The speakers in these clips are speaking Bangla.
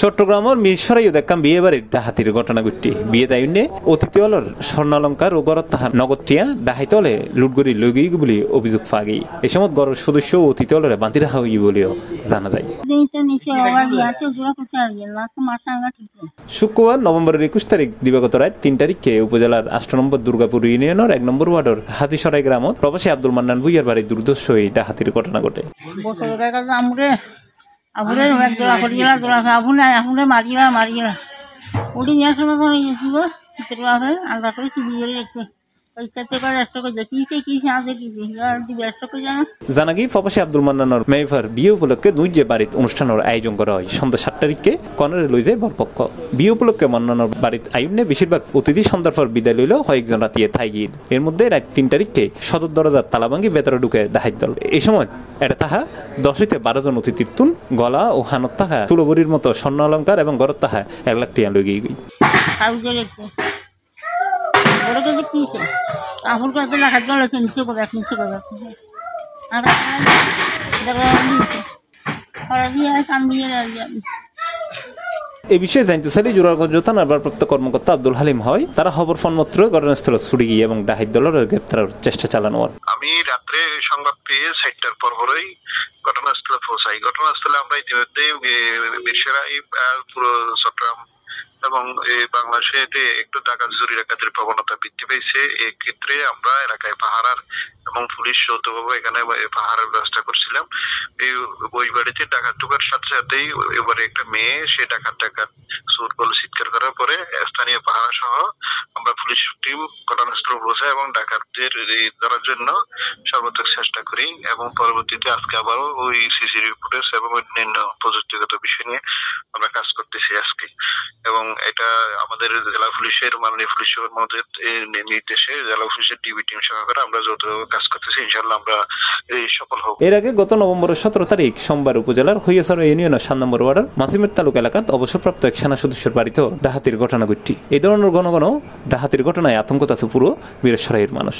চট্টগ্রামের মিরসরাইও দেখাম বিয়ে বাড়ির ডাহাতির ঘটনা ঘটটি বিয়ে তাইনে অতিথি হলর স্বর্ণালঙ্কার ও গড়ত তাহার নগদটিয়া ডাহাইতে হলে লুটগড়ি লগি বলে অভিযোগ ফাগি এ সময় গড়ের সদস্য ও অতিথি হলরে বাঁধি রাখা হই বলেও জানা যায়। শুক্রবার নভেম্বরের 21 তারিখ দিবাগত রাত 3 তারিখে উপজেলার 8 নম্বর দুর্গাপুর ইউনিয়নের 1 নম্বর ওয়ার্ডের হাজিসরাই গ্রামত প্রবাসী আব্দুল মান্নান ভুইয়ার বাড়ির দুর্ধর্ষ এই ডাহাতির ঘটনা ঘটে। আবুরে দোলা করিলা দোলা আবুনে আবুনে মারিলা ওটি নিয়ে আসলে তো গেছিল ভিতরে আছে আলাদা করে সিবি করে রেখেছে জানা গিয়ে প্রবাসী আব্দুল মান্নানের মেয়েফার বিয়ে উপলক্ষে দুইজে বাড়িতে অনুষ্ঠানের আয়োজন করা হয়। সন্ধ্যা 7 তারিখে কর্নারে লই যায় বরপক্ষ। বিয়ে উপলক্ষে মান্নানের বাড়িতে আইনে বেশিরভাগ অতিথি সন্ধ্যার পর বিদায় লইলেও কয়েকজন রাতিয়ে থাই গিয়ে এর মধ্যে রাত 3 তারিখে সদর দরজার তালা ভাঙ্গি ভেতরে ঢুকে ডাহাইত দল। এই সময় এটা তাহা 10 হইতে 12 জন অতিথির তুন গলা ও হানত তাহা তুলবরির মতো স্বর্ণ অলঙ্কার এবং গড়ত তাহা 1 লাখ টাকা লই গিয়ে এ বিষয়ে জানতে চাইলে জোরারগঞ্জ থানার ভারপ্রাপ্ত কর্মকর্তা আব্দুল হালিম হয় তারা খবর ফোনমাত্র ঘটনাস্থলে ছুটে গিয়ে এবং ডাহাইত দলের গ্রেপ্তারের চেষ্টা চালানো। আমি রাত্রে সংবাদ পেয়ে 7টার পরপরই ঘটনাস্থলে পৌঁছাই। ঘটনাস্থলে আমরা ইতিমধ্যে মিরসরাই পুরো চট্টগ্রাম এবং বাংলাদেশে একটু ডাকাত চুরি ডাকাতির প্রবণতা বৃদ্ধি পেয়েছে। এক্ষেত্রে আমরা এলাকায় পাহারার এবং পুলিশ যৌথভাবে এখানে পাহারার ব্যবস্থা করছিলাম। ওই বাড়িতে ডাকাত ঢোকার সাথে সাথেই এবারে একটা মেয়ে সে ডাকাত সুর বলে চিৎকার করার পরে স্থানীয় পাহারা সহ আমরা পুলিশ টিম ঘটনাস্থলে পৌঁছাই এবং ডাকাতদের ধরার জন্য সর্বাত্মক চেষ্টা করি এবং পরবর্তীতে আজকে আবারও ওই সিসিটিভি ফুটেজ এবং অন্যান্য প্রযুক্তিগত বিষয় নিয়ে আমরা কাজ করতেছি আজকে। এবং এটা আমাদের জেলা পুলিশের মাননীয় পুলিশ মহোদয়ের নির্দেশে জেলা পুলিশের ডিবি টিম সহকারে আমরা যৌথভাবে কাজ করতেছি। ইনশাআল্লাহ আমরা সফল হব। এর আগে গত নভেম্বরের 17 তারিখ সোমবার উপজেলার হইয়াছড়া ইউনিয়নের 7 নম্বর ওয়ার্ডের মাসিমের তালুক এলাকাত অবসরপ্রাপ্ত এক সেনা সদস্যের বাড়িতেও ডাহাতির ঘটনা ঘটটি। এই ধরনের ঘন ঘন ডাহাতির ঘটনায় আতঙ্ক আছে পুরো মিরসরাইয়ের মানুষ।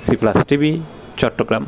C plus TV, Chittagong.